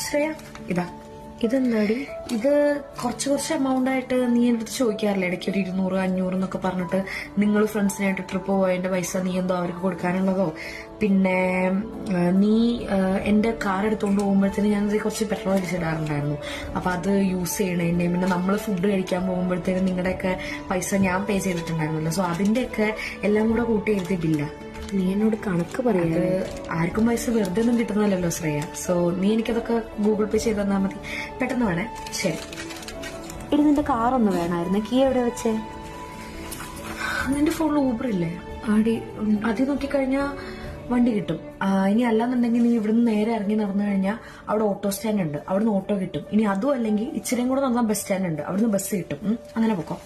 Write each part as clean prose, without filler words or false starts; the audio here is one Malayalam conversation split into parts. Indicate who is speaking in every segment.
Speaker 1: ശ്രേയ, ഇതാ ഇതെന്താടി? ഇത് കുറച്ച് എമൗണ്ട് ആയിട്ട് നീ എന്റെ അടുത്ത് ചോദിക്കാറില്ല ഇടയ്ക്ക് ഒരു 200-500 എന്നൊക്കെ പറഞ്ഞിട്ട് നിങ്ങൾ ഫ്രണ്ട്സിനായിട്ട് ട്രിപ്പ് പോയതിന്റെ പൈസ നീ എന്തോ അവർക്ക് കൊടുക്കാനുള്ളതോ. പിന്നെ നീ എന്റെ കാർ എടുത്തുകൊണ്ട് പോകുമ്പോഴത്തേന് ഞാൻ കുറച്ച് പെട്രോൾ അടിച്ചിടാറുണ്ടായിരുന്നു. അപ്പൊ അത് യൂസ് ചെയ്യണേന്റെ പിന്നെ നമ്മൾ ഫുഡ് കഴിക്കാൻ പോകുമ്പോഴത്തേനും നിങ്ങളുടെയൊക്കെ പൈസ ഞാൻ പേ ചെയ്തിട്ടുണ്ടായിരുന്നല്ലോ. സോ അതിന്റെയൊക്കെ എല്ലാം കൂടെ കൂട്ടി എഴുതിയിട്ടില്ല.
Speaker 2: നീ എന്നോട് കണക്ക് പറയാ.
Speaker 1: ആർക്കും പൈസ വെറുതെ ഒന്നും കിട്ടുന്നല്ലോ ശ്രേയ. സോ നീ എനിക്കതൊക്കെ ഗൂഗിൾ പേ ചെയ്ത് തന്നാൽ മതി. പെട്ടെന്ന് വേണേ. ശരി.
Speaker 2: ഇനി നിന്റെ കാറൊന്ന് വേണമായിരുന്നു. കീ എവിടെ വെച്ചേ?
Speaker 1: നിന്റെ ഫോണിൽ ഊബർ ഇല്ലേ? ആദ്യം നോക്കിക്കഴിഞ്ഞാൽ വണ്ടി കിട്ടും. ഇനി അല്ലാന്നുണ്ടെങ്കിൽ നീ ഇവിടുന്ന് നേരെ ഇറങ്ങി നടന്നു കഴിഞ്ഞാൽ അവിടെ ഓട്ടോ സ്റ്റാൻഡ് ഉണ്ട്. അവിടുന്ന് ഓട്ടോ കിട്ടും. ഇനി അതും അല്ലെങ്കിൽ ഇച്ചിരിയും കൂടെ നടന്നാൽ ബസ് സ്റ്റാൻഡ് ഉണ്ട്. അവിടുന്ന് ബസ് കിട്ടും. അങ്ങനെ പൊക്കോ.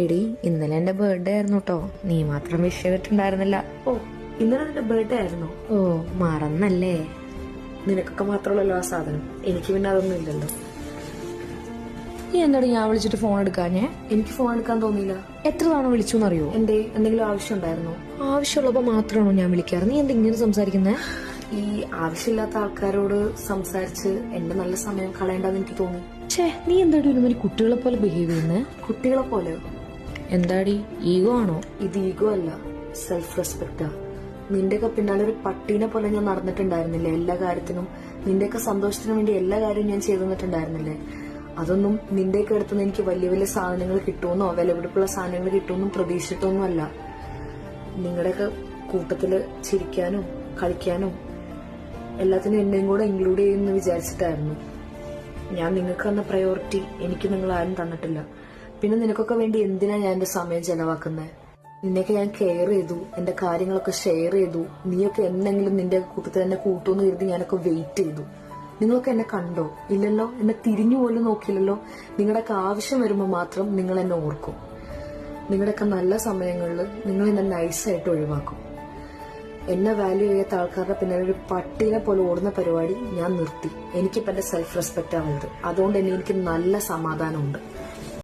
Speaker 2: എടി, ഇന്നലെ എന്റെ ബർത്ത്ഡേ ആയിരുന്നു കേട്ടോ. നീ മാത്രം വിഷ് ചെയ്തിട്ടുണ്ടായിരുന്നില്ല.
Speaker 1: ഓ, ഇന്നലെ നിന്റെ ബർത്ത്ഡേ ആയിരുന്നോ?
Speaker 2: ഓ, മറന്നല്ലേ?
Speaker 1: നിനക്കൊക്കെ മാത്രമല്ലല്ലോ ആ സാധനം. എനിക്ക് പിന്നെ അതൊന്നും ഇല്ലല്ലോ. നീ എന്താടി ഞാൻ വിളിച്ചിട്ട് ഫോൺ എടുക്കാഞ്ഞേ? എനിക്ക് ഫോൺ എടുക്കാൻ തോന്നിയില്ല.
Speaker 2: എത്ര തവണ വിളിച്ചു എന്നറിയോ?
Speaker 1: എന്തെങ്കിലും ആവശ്യം ഉണ്ടായിരുന്നോ?
Speaker 2: ആവശ്യമുള്ളപ്പോ മാത്രമാണോ ഞാൻ വിളിക്കാറ്? നീ എന്തെങ്കിലും സംസാരിക്കുന്നേ?
Speaker 1: ഈ ആവശ്യമില്ലാത്ത ആൾക്കാരോട് സംസാരിച്ച് എന്റെ നല്ല സമയം കളയേണ്ടെന്ന് എനിക്ക് തോന്നി.
Speaker 2: നീ എന്താടി ഒരുമാതിരി കുട്ടികളെ പോലെ ബിഹേവ് ചെയ്യുന്നേ?
Speaker 1: കുട്ടികളെ പോലെ?
Speaker 2: എന്താടി, ഈഗോ ആണോ?
Speaker 1: ഇത് ഈഗോ അല്ല, സെൽഫ് റെസ്പെക്റ്റാ. നിന്റെയൊക്കെ പിന്നാലെ ഒരു പട്ടീനെ പോലെ ഞാൻ നടന്നിട്ടുണ്ടായിരുന്നില്ലേ എല്ലാ കാര്യത്തിനും? നിന്റെയൊക്കെ സന്തോഷത്തിന് വേണ്ടി എല്ലാ കാര്യവും ഞാൻ ചെയ്തു തന്നിട്ടുണ്ടായിരുന്നില്ലേ? അതൊന്നും നിന്റെയൊക്കെ അടുത്തുനിന്ന് എനിക്ക് വലിയ വലിയ സാധനങ്ങൾ കിട്ടുമെന്നോ വിലപിടിപ്പുള്ള സാധനങ്ങൾ കിട്ടുമെന്നും പ്രതീക്ഷിച്ചിട്ടൊന്നും അല്ല. നിങ്ങളുടെയൊക്കെ കൂട്ടത്തില് ചിരിക്കാനും കളിക്കാനും എല്ലാത്തിനും എന്നെയും കൂടെ ഇൻക്ലൂഡ് ചെയ്യുമെന്ന് വിചാരിച്ചിട്ടായിരുന്നു. ഞാൻ നിങ്ങൾക്ക് തന്ന പ്രയോറിറ്റി എനിക്ക് നിങ്ങൾ ആരും തന്നിട്ടില്ല. പിന്നെ നിനക്കൊക്കെ വേണ്ടി എന്തിനാ ഞാൻ എന്റെ സമയം ചെലവാക്കുന്നത്? നിന്നെയൊക്കെ ഞാൻ കെയർ ചെയ്തു, എന്റെ കാര്യങ്ങളൊക്കെ ഷെയർ ചെയ്തു. നീയൊക്കെ എന്തെങ്കിലും നിന്റെ കൂട്ടത്തിൽ എന്നെ കൂട്ടുമെന്ന് കരുതി ഞാനൊക്കെ വെയിറ്റ് ചെയ്തു. നിങ്ങളൊക്കെ എന്നെ കണ്ടോ? ഇല്ലല്ലോ. എന്നെ തിരിഞ്ഞു പോലും നോക്കിയില്ലല്ലോ. നിങ്ങളുടെയൊക്കെ ആവശ്യം വരുമ്പോൾ മാത്രം നിങ്ങൾ എന്നെ ഓർക്കും. നിങ്ങളുടെയൊക്കെ നല്ല സമയങ്ങളിൽ നിങ്ങൾ എന്നെ നൈസായിട്ട് ഒഴിവാക്കും. എന്നെ വാല്യൂ ചെയ്യാത്ത ആൾക്കാരുടെ പിന്നെ ഒരു പട്ടീനെ പോലെ ഓടുന്ന പരിപാടി ഞാൻ നിർത്തി. എനിക്കിപ്പോ എന്റെ സെൽഫ് റെസ്പെക്റ്റ് ആവുന്നത്. അതുകൊണ്ട് തന്നെ എനിക്ക് നല്ല സമാധാനമുണ്ട്.